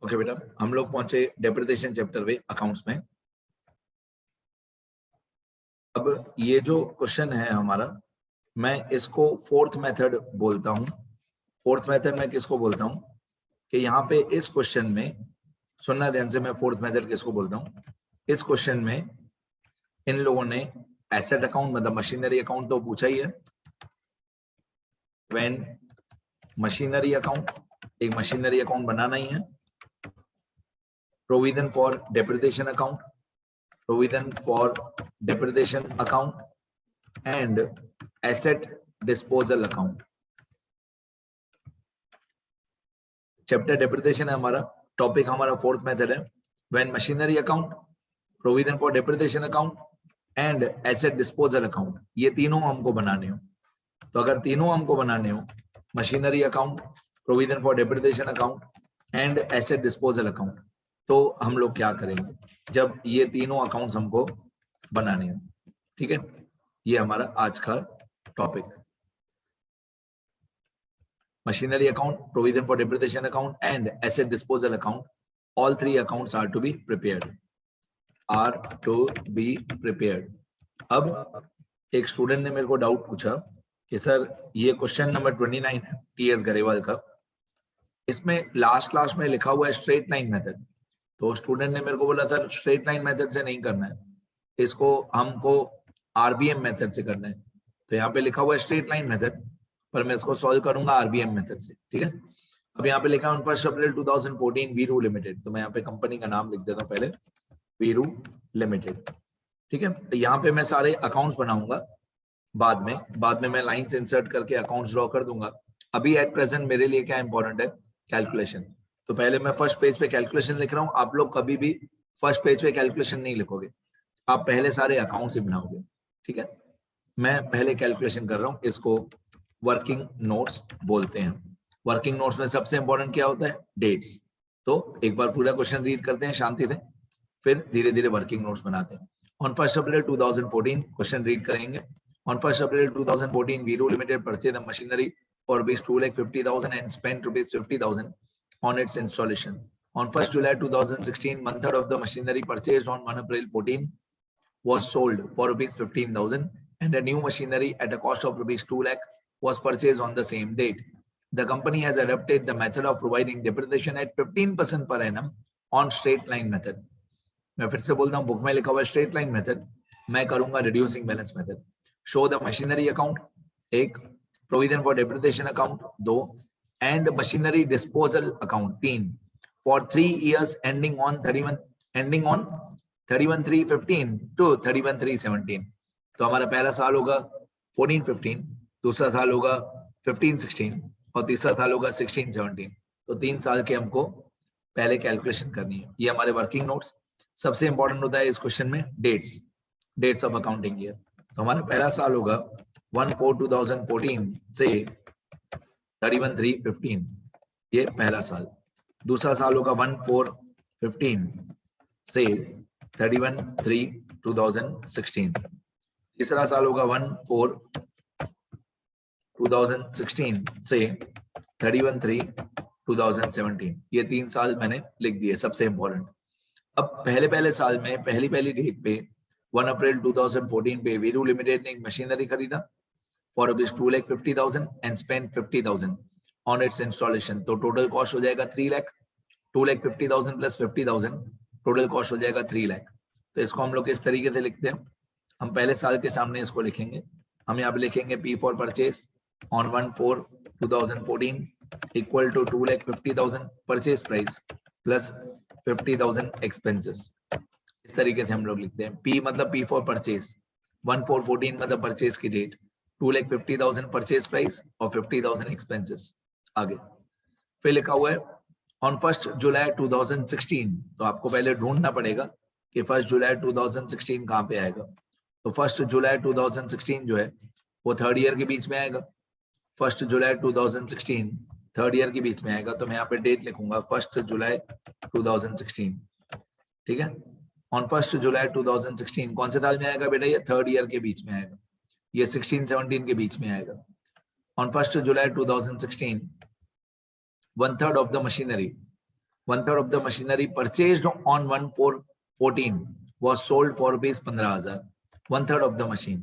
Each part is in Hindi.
ओके बेटा, हम लोग पहुंचे डेप्रिसिएशन चैप्टर में अकाउंट्स में। अब ये जो क्वेश्चन है हमारा, मैं इसको फोर्थ मेथड बोलता हूं। फोर्थ मेथड मैं किसको बोलता हूं कि यहाँ पे इस क्वेश्चन में सुनना ध्यान से, मैं फोर्थ मेथड किसको बोलता हूँ। इस क्वेश्चन में इन लोगों ने एसेट अकाउंट मतलब मशीनरी अकाउंट तो पूछा ही है। व्हेन मशीनरी अकाउंट, एक मशीनरी अकाउंट बनाना ही है। Provision for depreciation account, provision for depreciation account and asset disposal account। Chapter depreciation है हमारा, टॉपिक हमारा फोर्थ मेथड है। When machinery account, provision for depreciation account and asset disposal account, ये तीनों हमको बनाने हो। तो अगर तीनों हमको बनाने हो, machinery account, provision for depreciation account and asset disposal account, तो हम लोग क्या करेंगे जब ये तीनों अकाउंट्स हमको बनाने हैं। ठीक है, ये हमारा आज का topic. Machinery account, provision for depreciation account and asset disposal account, all three accounts are to be prepared, are to be prepared. अब एक स्टूडेंट ने मेरे को डाउट पूछा कि सर ये क्वेश्चन नंबर 29 है टीएस गरेवाल का, इसमें लास्ट में लिखा हुआ है स्ट्रेट लाइन मेथड। तो स्टूडेंट ने मेरे को बोला सर स्ट्रेट लाइन मेथड से नहीं करना है, इसको हमको आरबीएम मेथड से करना है। तो यहाँ पे लिखा हुआ है स्ट्रेट लाइन मेथड, पर मैं इसको सॉल्व करूंगा आरबीएम मेथड से। ठीक है, अब यहाँ पे लिखा है 1 अप्रैल 2014 वीरू लिमिटेड, तो मैं यहाँ पे कंपनी का नाम लिख देता हूँ पहले, वीरू लिमिटेड। ठीक है, तो यहाँ पे मैं सारे अकाउंट्स बनाऊंगा, बाद में मैं लाइंस इंसर्ट करके अकाउंट्स ड्रॉ कर दूंगा। अभी एट प्रेजेंट मेरे लिए क्या इंपॉर्टेंट है, कैलकुलेशन। तो पहले मैं फर्स्ट पेज पे कैलकुलेशन लिख रहा हूँ, आप लोग कभी भी फर्स्ट पेज पे कैलकुलेशन नहीं लिखोगे, आप पहले सारे अकाउंट्स ही बनाओगे। ठीक है, मैं पहले कैलकुलेशन कर रहा हूँ, इसको वर्किंग नोट्स बोलते हैं। वर्किंग नोट्स में सबसे इंपॉर्टेंट क्या होता है, डेट्स। तो एक बार पूरा क्वेश्चन रीड करते हैं शांति से, फिर धीरे धीरे वर्किंग नोट्स बनाते हैं। ऑन 1 अप्रैल 2014 क्वेश्चन रीड करेंगे। On 1 April 2014, Vero Limited purchased the machinery for rupees 2,50,000 and spent rupees 50,000 on its installation. On 1 July 2016, 1/3 of the machinery purchased on 1 April 14 was sold for rupees 15,000 and a new machinery at a cost of rupees 2 lakh was purchased on the same date. The company has adopted the method of providing depreciation at 15% per annum on straight line method. मैं फिर से बोलता हूँ, बुक में लिखा हुआ स्ट्रेट लाइन मेथड, मैं करूंगा reducing balance method. Show the machinery account 1, provision for depreciation account 2 and machinery disposal account 3 for 3 years ending on 31/3/15 to 31/3/17। तो हमारा पहला साल होगा 14-15, दूसरा साल होगा 15-16 और तीसरा साल होगा 16-17। तो 3 साल के हमको पहले कैलकुलेशन करनी है। ये हमारे वर्किंग नोट्स। सबसे इंपॉर्टेंट होता है इस क्वेश्चन में डेट्स ऑफ अकाउंटिंग ईयर। तो हमारा पहला साल होगा 1/4/2014 से 31/3/15, ये पहला साल। दूसरा साल होगा 1/4/15 से 31/3/2016। तीसरा साल होगा 1/4/2016 से 31/3/2017। ये 3 साल मैंने लिख दिए, सबसे इंपॉर्टेंट। अब पहले साल में पहली डेट पे 1 अप्रैल 2014 पे वीरू लिमिटेड ने एक मशीनरी खरीदा for rupees 2,50,000 and spend 50,000 on it's installation. तो टोटल कॉस्ट हो जाएगा 3 लाख। 2,50,000 प्लस 50,000, टोटल कॉस्ट हो जाएगा 3 लाख। तो इसको हम लोग इस तरीके से लिखते हैं, हम पहले साल के सामने इसको लिखेंगे। हम यहाँ पे लिखेंगे P for purchase on 1/4/2014 equal to 2,50,000 purchase price plus 50,000 expenses. इस तरीके से हम लोग लिखते हैं। P मतलब P फॉर परचेज, 1/4/14 मतलब परचेज की डेट, 2,50,000 परचेज प्राइस और 50,000 एक्सपेंसेस। आगे फिर लिखा हुआ है ऑन 1 जुलाई 2016। तो आपको पहले ढूंढना पड़ेगा कि 1 जुलाई 2016 कहाँ पे आएगा। तो 1 जुलाई 2016 जो है वो थर्ड ईयर के बीच में आएगा। 1 जुलाई 2016 थर्ड ईयर के बीच में आएगा। तो मैं यहाँ पे डेट लिखूंगा 1 जुलाई 2016। ठीक है, ऑन 1 जुलाई 2016 कौन से साल में आएगा बेटा, ये थर्ड ईयर के बीच में आएगा, ये 16-17 के बीच में आएगा। On 1 July 2016 1/3 of the machinery 1 third of the machinery purchased on 1/4/14 was sold for rupees 15,000. 1 third of the machine,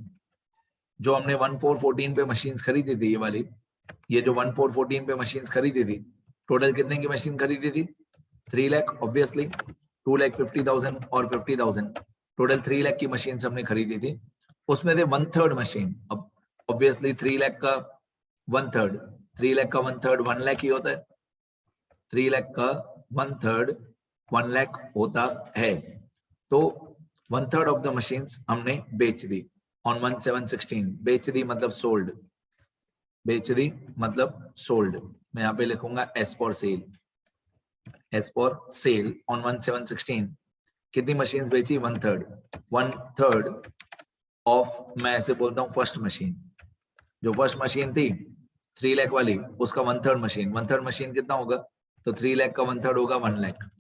जो हमने 1/4/14 पे मशीन्स खरीदी थी, ये वाली, ये जो 1/4/14 पे मशीन्स खरीदी थी, टोटल कितने की मशीन खरीदी थी? 3 लाख ऑब्वियसली, 2,50,000 और 50,000, टोटल 3 लाख की मशीन हमने खरीदी थी। उसमें थे 1/3 मशीन। अब ऑब्वियसली 3 लाख का 1/3, 3 लाख का 1/3 1 लाख ही होता है। 3 लाख का 1/3 1 लाख होता है। तो 1/3 ऑफ द मशीन्स हमने बेच दी ऑन 1/7/16। बेच दी मतलब सोल्ड, बेच दी मतलब सोल्ड। मैं यहाँ पे लिखूंगा S for sale, S for sale on 1/7/16। कितनी मशीन बेची? 1/3। 1/3 ऑफ, मैं ऐसे बोलता हूँ, फर्स्ट मशीन। जो फर्स्ट मशीन थी 3 लाख वाली, उसका 1/3 मशीन। 1/3 मशीन कितना होगा? तो 3 लाख का 1/3 होगा 1 लाख,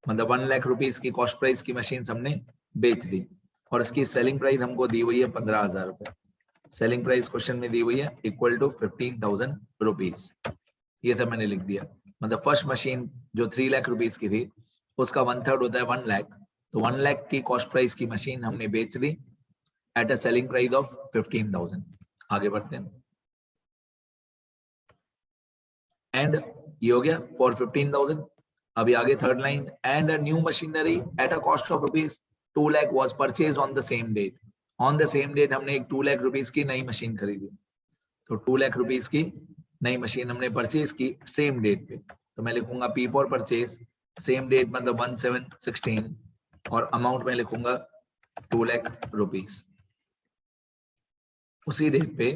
मतलब 1 लाख रुपीस की कॉस्ट प्राइस की मशीन हमने बेच दी, और इसकी सेलिंग प्राइस हमको दी हुई है 15,000 रुपए। सेलिंग प्राइस क्वेश्चन में दी हुई है इक्वल टू 15,000 रुपीज। ये सब मैंने लिख दिया। मतलब फर्स्ट मशीन जो 3 लाख रुपीस की थी, उसका 1/3 होता है 1 लाख, तो 1 लाख की कॉस्ट प्राइस की मशीन हमने बेच दी at a selling price of 15,000। आगे बढ़ते हैं। एंड ये हो गया फॉर 15,000। अभी आगे third line, and a new machinery at a cost of rupees 2 lakh was purchase on the same date. On the same date हमने एक 2 लाख रुपीस की नई मशीन खरीदी, तो 2 लाख रुपीस की नई मशीन हमने परचेज की सेम डेट पे। तो मैं लिखूंगा P for purchase, same date मतलब 1/7/16, और अमाउंट में लिखूंगा 2 लाख रुपीस। उसी डेट पे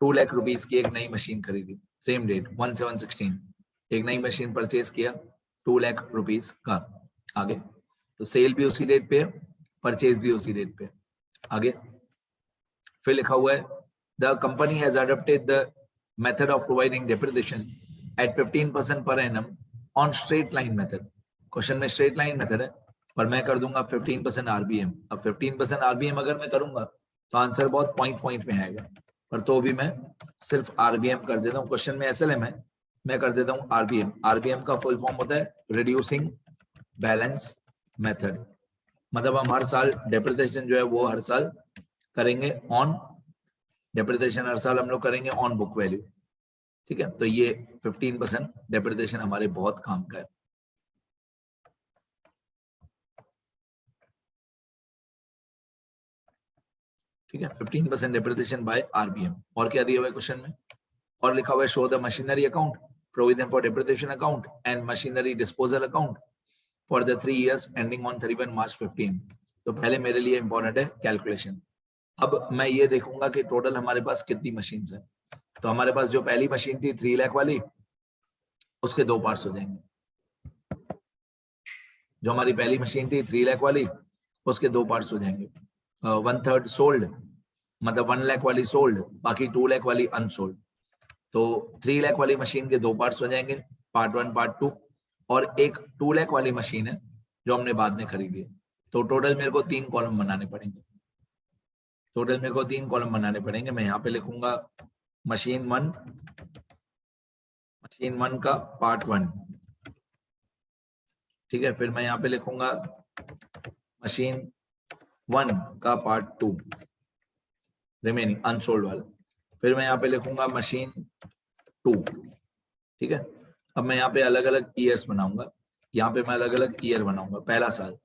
2 लाख रुपीस की एक नई मशीन खरीदी, सेम डेट 1/7/16, एक नई मशीन परचेज किया 2 लाख रुपीस का। आगे तो सेल भी उसी डेट पे है, परचेज भी उसी डेट पे। आगे फिर लिखा हुआ है the company has adopted the method of providing depreciation eight 15% per annum on straight line method. Question में स्ट्रेट लाइन मेथड है, पर मैं कर दूंगा 15% आरबीएम। अब 15% आरबीएम अगर मैं करूंगा तो आंसर बहुत पॉइंट में आएगा, पर तो भी मैं सिर्फ आरबीएम कर देता हूँ। क्वेश्चन में एसएलएम है, मैं कर देता हूँ आरबीएम। आरबीएम का फुल फॉर्म होता है रिड्यूसिंग बैलेंस मेथड। मतलब हम हर साल डेप्रिसिएशन जो है वो हर साल करेंगे ऑन, डेप्रिसिएशन हर साल हम लोग करेंगे ऑन बुक वैल्यू। ठीक है, तो ये 15% डेप्रिसिएशन हमारे बहुत काम का है। ठीक है, 15% डेप्रिसिएशन बाय आरबीएम। और क्या दिया हुआ है क्वेश्चन में? और लिखा हुआ है show the machinery account, provision for depreciation account and machinery disposal account for the 3 years ending on 31 March 15। तो पहले मेरे लिए इंपॉर्टेंट है कैलकुलेशन। अब मैं ये देखूंगा कि टोटल हमारे पास कितनी मशीन है। तो हमारे पास जो पहली मशीन थी 3 लाख वाली, उसके 2 पार्ट्स हो जाएंगे। जो हमारी पहली मशीन थी 3 लाख वाली, उसके 2 पार्ट्स हो जाएंगे। 1/3 सोल्ड, मतलब 1 लाख वाली सोल्ड, बाकी 2 लाख वाली अनसोल्ड। तो 3 लाख वाली मशीन के 2 पार्ट्स हो जाएंगे, पार्ट 1 पार्ट 2, और एक 2 लाख वाली मशीन है जो हमने बाद में खरीदी है। तो टोटल मेरे को 3 कॉलम बनाने पड़ेंगे। टोटल मेरे को 3 कॉलम बनाने पड़ेंगे। मैं यहाँ पे लिखूंगा मशीन 1 का पार्ट 1। ठीक है, फिर मैं यहाँ पे लिखूंगा मशीन 1 का पार्ट 2 रिमेनिंग अनसोल्ड वाला। फिर मैं यहाँ पे लिखूंगा मशीन 2। ठीक है, अब मैं यहाँ पे अलग अलग ईयर्स बनाऊंगा। यहाँ पे मैं अलग अलग ईयर बनाऊंगा। पहला साल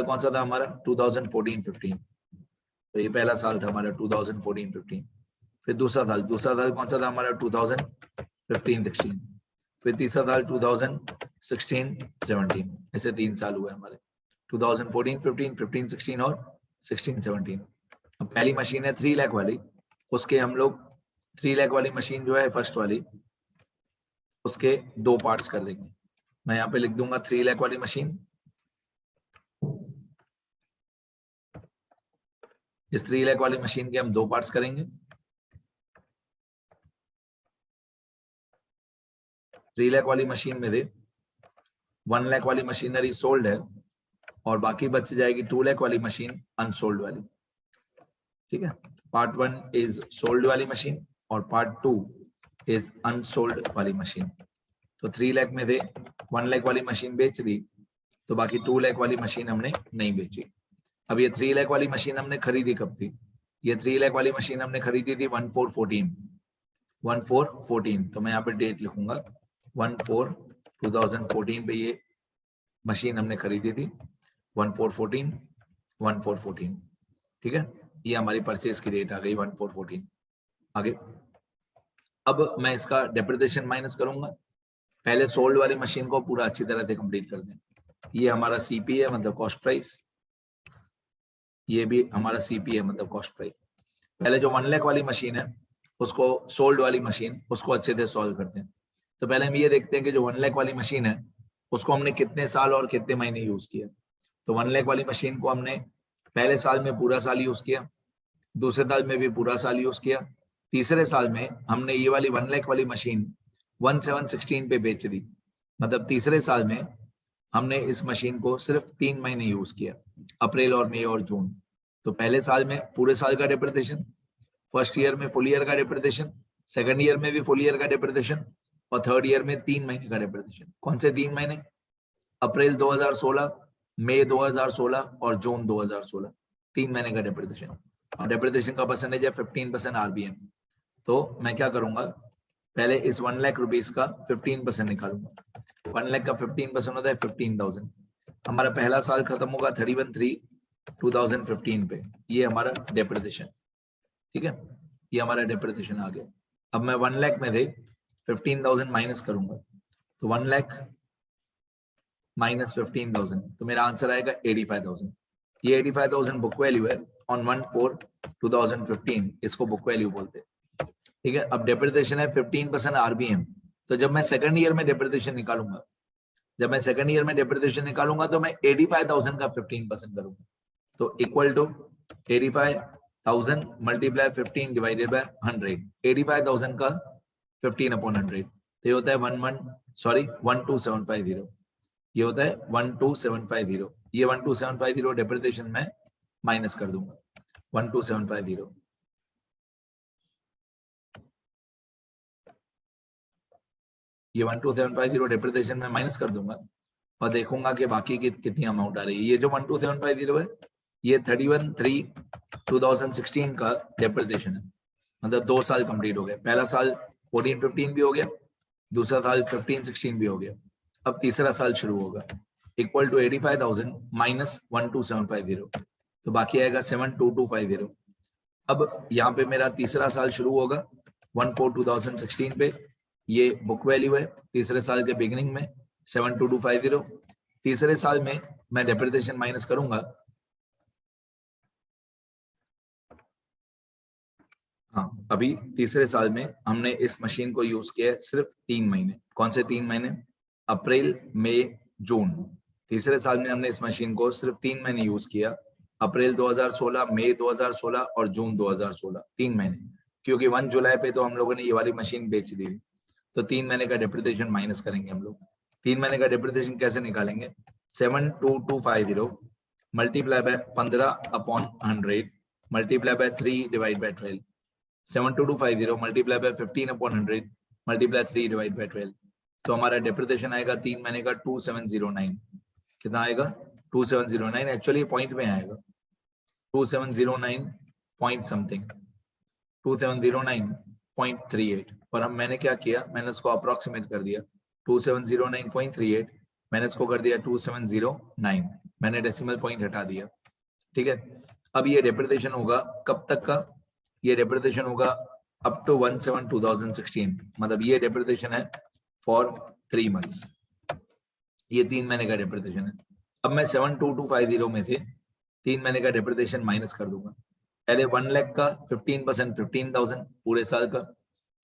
कौन सा था हमारा? 2014-15। तो ये पहला साल था हमारा 2014-15। फिर दूसरा साल कौन सा था हमारा? 2015-16। फिर तीसरा साल 2016-17। ऐसे 3 साल हुए हमारे, 2014-15, 15-16 और 16-17। अब पहली मशीन है 3 लाख वाली, उसके हम लोग 3 लाख वाली मशीन जो है फर्स्ट वाली, उसके 2 पार्ट्स कर देंगे। मैं यहाँ पे लिख दूंगा 3 लाख वाली मशीन। इस 3 लाख वाली मशीन के हम 2 पार्ट्स करेंगे। 3 लाख वाली मशीन में 1 लाख वाली मशीनरी सोल्ड है, और बाकी बच जाएगी 2 लाख वाली मशीन अनसोल्ड वाली। ठीक है, पार्ट 1 इज सोल्ड वाली मशीन और पार्ट 2 इज अनसोल्ड वाली मशीन। तो 3 लाख में थे, 1 लाख वाली मशीन बेच दी, तो बाकी 2 लाख वाली मशीन हमने नहीं बेची। अब ये 3 लाख वाली मशीन हमने खरीदी कब थी? ये 3 लाख वाली मशीन हमने खरीदी थी 1414 तो मैं यहाँ पे डेट लिखूंगा 14/2014 पे ये मशीन हमने खरीदी थी 1414 ठीक है, ये हमारी परचेज की डेट आ गई 1414। आगे अब मैं इसका डेप्रिसिएशन माइनस करूंगा। पहले सोल्ड वाली मशीन को पूरा अच्छी तरह से कंप्लीट कर दें। ये हमारा सीपी है मतलब कॉस्ट प्राइस, ये भी हमारा सीपी है मतलब कॉस्ट प्राइस। पहले जो 1 लाख वाली मशीन है उसको, सोल्ड वाली मशीन, उसको अच्छे से सॉल्व करते हैं। तो पहले हम ये देखते हैं कि जो 1 लाख वाली मशीन है उसको हमने कितने साल और कितने महीने यूज किया। तो 1 लाख वाली मशीन को हमने पहले साल में पूरा साल यूज किया, दूसरे साल में भी पूरा साल यूज किया, तीसरे साल में हमने ये वाली 1 लाख वाली मशीन 1716 पे बेच दी। मतलब तीसरे साल में हमने इस मशीन को सिर्फ 3 महीने यूज किया, अप्रैल और मई और जून। तो पहले साल में पूरे साल का डेप्रिसिएशन, फर्स्ट ईयर में फुल ईयर का डेप्रिसिएशन, सेकंड ईयर में भी फुल ईयर का डेप्रिसिएशन और थर्ड ईयर में 3 महीने का डेप्रिसिएशन। कौन से 3 महीने? अप्रैल 2016, मई 2016 और जून 2016, 3 महीने का डेप्रिसिएशन। और डेप्रिसिएशन का परसेंटेज है 15% आरबीएम। तो मैं क्या करूंगा, पहले इस 1 लाख रुपीस का 15% निकालूंगा। 1 लाख का 15% होता है 15,000। हमारा पहला साल खत्म होगा 31/3/2015 पे, ये हमारा डेप्रिसिएशन, ठीक है, ये हमारा डेप्रिसिएशन आ गया। अब मैं 1 लाख में थे 15,000 माइनस करूंगा, तो 1 लाख माइनस 15,000, तो मेरा आंसर आएगा 85,000। ये 85,000 बुक वैल्यू है ऑन 1/4/2015, इसको बुक वैल्यू बोलते हैं, ठीक है। अब डेप्रिसिएशन है 15% आरबीएम। तो जब मैं सेकंड ईयर में डेप्रिसिएशन निकालूंगा, तो मैं 85,000 का 15% करूंगा, तो equal to 85,000 multiply 15 divided by 100। 85,000 का 15/100, तो ये होता है 12750। ये होता है 12750। ये 12750 डेप्रिसिएशन में माइनस कर दूंगा, 12750। ये 12750 डेप्रिसिएशन में माइनस कर दूंगा और देखूंगा कि बाकी की कितनी अमाउंट आ रही है। ये जो 12750 है ये 31/3/2016 का डेप्रिसिएशन है, मतलब 2 साल कंप्लीट हो गए। पहला साल 14-15 भी हो गया, दूसरा साल 15-16 भी हो गया, अब तीसरा साल शुरू होगा। इक्वल टू 85,000 माइनस 12750, तो बाकी आएगा 72250। अब यहाँ पे मेरा तीसरा साल शुरू होगा 1/4/2016 पे, ये बुक वैल्यू है तीसरे साल के बिगिनिंग में 72250। तीसरे साल में मैं डेप्रिसिएशन माइनस करूंगा, हाँ अभी तीसरे साल में हमने इस मशीन को यूज किया है सिर्फ 3 महीने। कौन से 3 महीने? अप्रैल, मई, जून। तीसरे साल में हमने इस मशीन को सिर्फ 3 महीने यूज किया, अप्रैल 2016, मई 2016 और जून 2016, 3 महीने, क्योंकि 1 जुलाई पे तो हम लोगों ने ये वाली मशीन बेच दी थी। तो 3 महीने का डेप्रिसिएशन माइनस करेंगे हम लोग। 3 महीने का डेप्रिसिएशन कैसे निकालेंगे? 72250 multiply by 15/100 multiply by 3 divide by 12। 72250 multiply by 15/100 multiply 3 divide by 12, तो हमारा डेप्रिसिएशन आएगा 3 महीने का 2709। कितना आएगा? 2709। एक्चुअली पॉइंट में आएगा 2709 पॉइंट समथिंग, 2709.38, और हम मैंने क्या किया, मैंने उसको अप्रोक्सीमेट कर दिया 2709.38, मैंने इसको कर दिया 2709, मैंने डेसिमल पॉइंट हटा दिया, ठीक है। अब ये डेप्रिसिएशन होगा कब तक का? ये डेप्रिसिएशन होगा अप टू 1/7/2016, मतलब ये डेप्रिसिएशन है फॉर 3 मंथ्स, ये 3 महीने का डेप्रिसिएशन है। अब मैं 72250 में थे, 3 महीने का डेप्रिसिएशन माइनस कर दूंगा। पहले 1 लाख का 15% 15,000 पूरे साल का,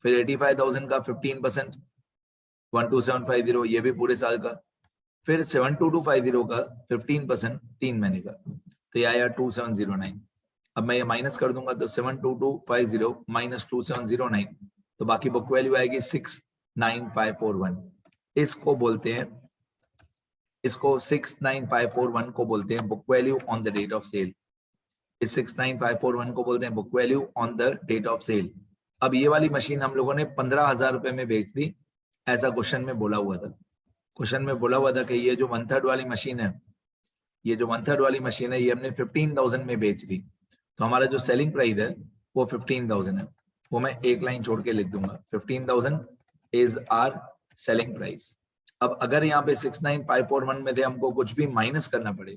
फिर 85,000 का 15% 12750 ये भी पूरे साल का, फिर 72250 का 15% 3 महीने का, तो ये आया 2709। अब मैं ये माइनस कर दूंगा तो 72250 माइनस 2709, तो बाकी बुक वैल्यू आएगी 69541। इसको बोलते हैं, इसको 69541 को बोलते हैं book value on the date of sale. इस 69541 को बोलते हैं book value on the date of sale. अब ये वाली मशीन हम लोगों ने 15,000 रुपए में बेच दी ऐसा क्वेश्चन में बोला हुआ था। क्वेश्चन में बोला हुआ था कि ये जो 1/3 वाली मशीन है, ये जो 1/3 वाली मशीन है, ये हमने 15,000 में बेच दी, तो हमारा जो सेलिंग प्राइस है वो 15,000 है। वो मैं एक लाइन छोड़ के लिख दूंगा, 15,000 इज आर सेलिंग प्राइस। अब अगर यहाँ पे 69541 में से हमको कुछ भी माइनस करना पड़े,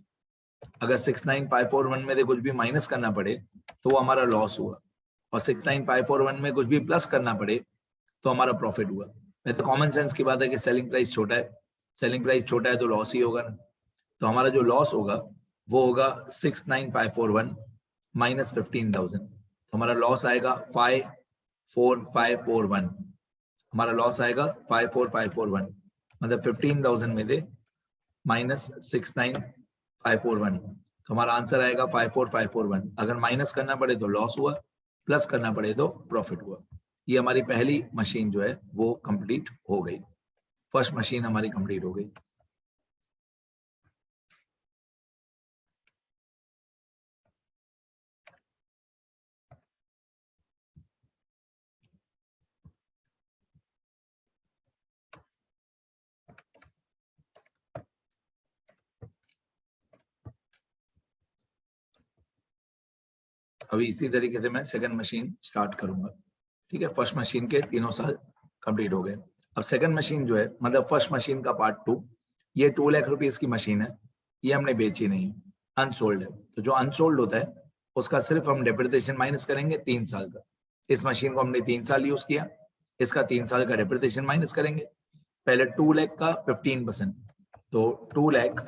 अगर 69541 में से कुछ भी माइनस करना पड़े तो वो हमारा लॉस हुआ, और 69541 में कुछ भी प्लस करना पड़े तो हमारा प्रॉफिट हुआ। तो कॉमन सेंस की बात है कि सेलिंग प्राइस छोटा है, सेलिंग प्राइस छोटा है तो लॉस ही होगा ना। तो हमारा जो लॉस होगा वो होगा 69541 माइनस 15,000, तो हमारा लॉस आएगा 54541। हमारा लॉस आएगा 54541, मतलब 15,000 में से माइनस 69541, तो हमारा आंसर आएगा 54541। अगर माइनस करना पड़े तो लॉस हुआ, प्लस करना पड़े तो प्रॉफिट हुआ। ये हमारी पहली मशीन जो है वो कंप्लीट हो गई, फर्स्ट मशीन हमारी कंप्लीट हो गई। अभी इसी तरीके से मैं सेकंड मशीन स्टार्ट करूंगा। ठीक है, फर्स्ट मशीन के 3 साल कंप्लीट हो गए। अब सेकंड मशीन जो है, मतलब फर्स्ट मशीन का पार्ट 2, ये 2 लाख रुपीस की मशीन है, ये हमने बेची नहीं, अनसोल्ड है। तो जो अनसोल्ड होता है उसका सिर्फ हम डेप्रिसिएशन माइनस करेंगे 3 साल का। इस मशीन को हमने 3 साल यूज किया, इसका 3 साल का डेप्रिसिएशन माइनस करेंगे। पहले 2 लाख का 15%, तो 2 lakh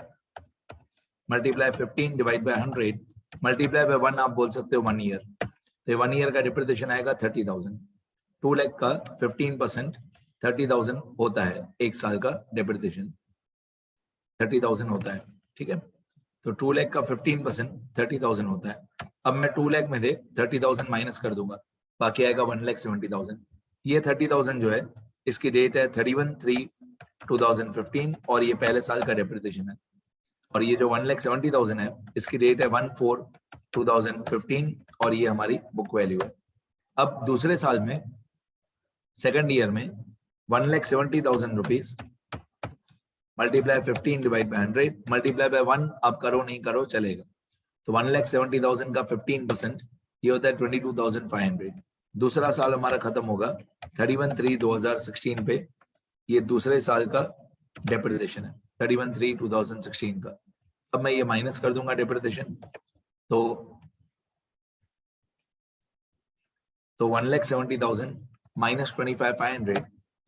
multiply 15 divide by 100 multiply by 1, आप बोल सकते हो 1 ईयर, तो 1 ईयर का डिप्रिसिएशन आएगा 30,000। 2 लाख का 15% 30,000 होता है, एक साल का डिप्रिसिएशन 30,000 होता है। ठीक है, तो 2 लाख का 15% 30,000 होता है। अब मैं 2 लाख में से 30,000 माइनस कर दूंगा, बाकी आएगा 1,70,000। ये 30,000 जो है इसकी डेट है 31/3/2015, और ये पहले साल का डिप्रिसिएशन है। और ये जो 1,70,000 है इसकी डेट है 1/4/2015, और ये हमारी बुक वैल्यू है। अब दूसरे साल में, सेकंड ईयर में, 1,70,000 rupees multiply 15 divide by 100 multiply by 1, आप करो नहीं करो चलेगा। तो 1,70,000 का 15% ये होता है 22,500। दूसरा साल हमारा खत्म होगा 31/3/2016 पे, ये दूसरे साल का डेप्रिसिएशन है 31/3/2016 का। अब मैं ये माइनस कर दूंगा डेप्रिसिएशन, तो 1,70,000 माइनस 25,500,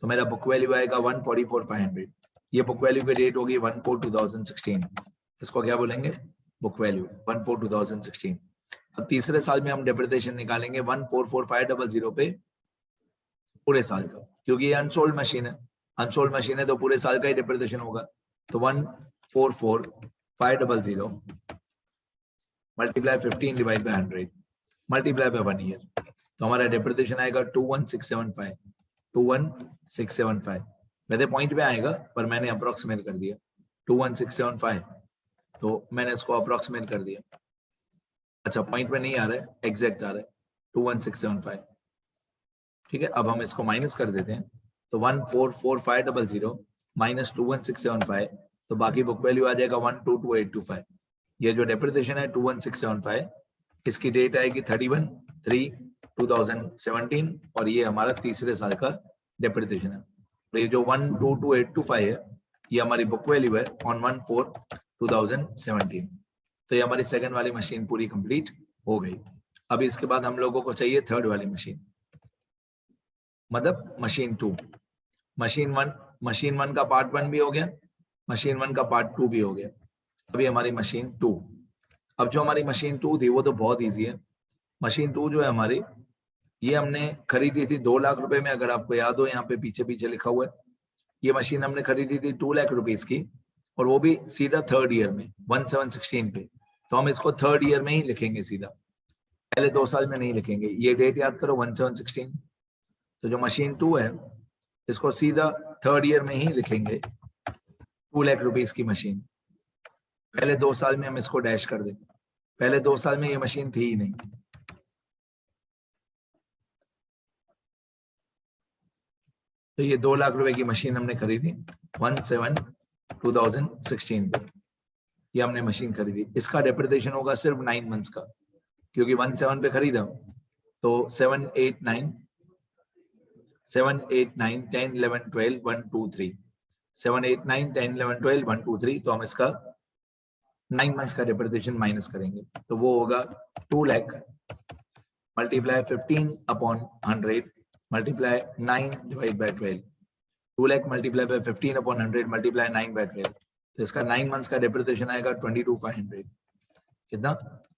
तो मेरा बुक वैल्यू आएगा 144,500। ये बुक वैल्यू की डेट होगी 1/4/2016, इसको क्या बोलेंगे, बुक वैल्यू 1/4/2016। अब तीसरे साल में हम डेप्रिसिएशन निकालेंगे 144,500 पे पूरे साल का, क्योंकि ये अनसोल्ड मशीन है, अनसोल्ड मशीन है तो पूरे साल का ही डेप्रिसिएशन होगा। तो 144,500 multiply 15 divide by 100 multiply by 1 year, तो हमारा डेप्रिसिएशन आएगा 21,675। 21,675 वैसे पॉइंट में आएगा पर मैंने अप्रोक्सीमेट कर दिया 21,675, तो मैंने इसको अप्रोक्सीमेट कर दिया। अच्छा, पॉइंट में नहीं आ रहा है, एग्जैक्ट आ रहा है 21,675। ठीक है, अब हम इसको माइनस कर देते हैं, तो 144,500 माइनस 21,675, तो बाकी बुक वैल्यू आ जाएगा 122,825। ये जो डेप्रिसिएशन है 21,675, इसकी डेट आएगी 31/3/2017, और ये हमारा तीसरे साल का डेप्रिसिएशन है। तो ये जो 122,825 है ये हमारी बुक वैल्यू है ऑन 1/4/2017। तो ये हमारी सेकंड वाली मशीन पूरी कंप्लीट हो गई। अभी इसके बाद हम लोगों को चाहिए थर्ड वाली मशीन, मतलब मशीन 2। मशीन 1 का पार्ट 1 भी हो गया, मशीन 1 का पार्ट 2 भी हो गया। अभी हमारी मशीन 2। अब जो हमारी मशीन 2 थी वो तो बहुत इजी है। मशीन 2 जो है हमारी, ये हमने खरीदी थी 2 लाख रुपए में, अगर आपको याद हो, यहाँ पे पीछे पीछे लिखा हुआ है। ये मशीन हमने खरीदी थी 2 लाख रुपीस की, और वो भी सीधा थर्ड ईयर में 1716 पे। तो हम इसको थर्ड ईयर में ही लिखेंगे सीधा, पहले 2 साल में नहीं लिखेंगे। ये डेट याद करो 1716। तो जो मशीन 2 है इसको सीधा थर्ड ईयर में ही लिखेंगे, 2 लाख रुपीस की मशीन। पहले 2 साल में हम इसको डैश कर देंगे, पहले 2 साल में ये मशीन थी ही नहीं। तो ये 2 लाख रुपए की मशीन हमने खरीदी 17/2016 पे, ये हमने मशीन खरीदी। इसका डेप्रिसिएशन होगा सिर्फ 9 मंथ्स का, क्योंकि 17 पे खरीदा, तो 7, 8, 9, 10, 11, 12, 1, 2, 3, 7, 8, 9, 10, 11, 12, 1, 2, 3, तो हम इसका 9 मंथ्स का डेप्रिसिएशन माइनस करेंगे, तो वो होगा 2 lakh multiply 15/100 multiply 9 divide by 12, 2 lakh multiply by 15/100 multiply 9/12, तो इसका 9 मंथ्स का डेप्रिसिएशन आएगा 22,500। कितना?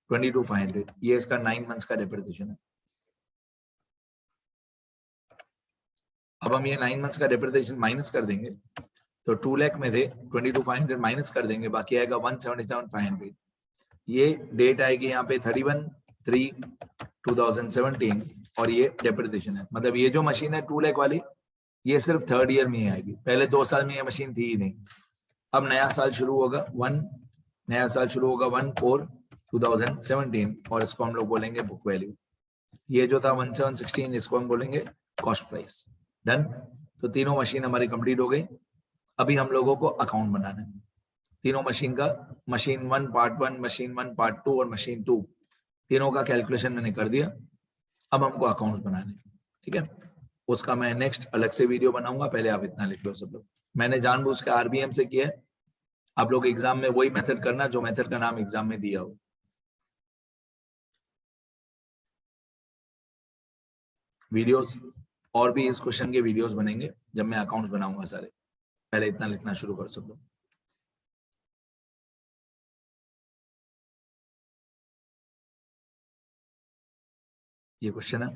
22,500, ये इसका 9 मंथ्स का डेप्रिसिएशन है। अब हम ये 9 मंथ्स का डेप्रिसिएशन माइनस कर देंगे, तो 2 लाख में थे 22,500 माइनस कर देंगे, बाकी आएगा 177,500। ये डेट आएगी यहाँ पे 31/3/2017 और ये डेप्रिसिएशन है। मतलब ये जो मशीन है 2 लाख वाली, ये सिर्फ 3rd ईयर में ही आएगी, पहले 2 साल में ये मशीन थी ही नहीं। अब नया साल शुरू होगा 1/4/2017 और इसको हम लोग बोलेंगे बुक वैल्यू। ये जो था 1716, इसको हम बोलेंगे कॉस्ट प्राइस। डन। तो तीनों मशीन हमारी कंप्लीट हो गई। अभी हम लोगों को अकाउंट बनाना है तीनों मशीन का, मशीन 1 पार्ट 1, मशीन 1 पार्ट 2 और मशीन 2, तीनों का कैलकुलेशन मैंने कर दिया। अब हमको अकाउंट्स बनाने, ठीक है, उसका मैं नेक्स्ट अलग से वीडियो बनाऊंगा। पहले आप इतना लिख लो सब लोग। मैंने जानबूझ के आरबीएम से किया है, आप लोग एग्जाम में वही मेथड करना जो मेथड का नाम एग्जाम में दिया हो। वीडियोस और भी इस क्वेश्चन के वीडियोस बनेंगे जब मैं अकाउंट्स बनाऊंगा सारे। पहले इतना लिखना शुरू कर सब लोग। ये क्वेश्चन है,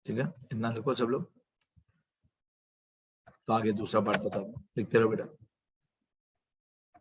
ठीक है, इतना लिखो सब लोग। तो आगे दूसरा पार्ट बताओ, लिखते रहो बेटा।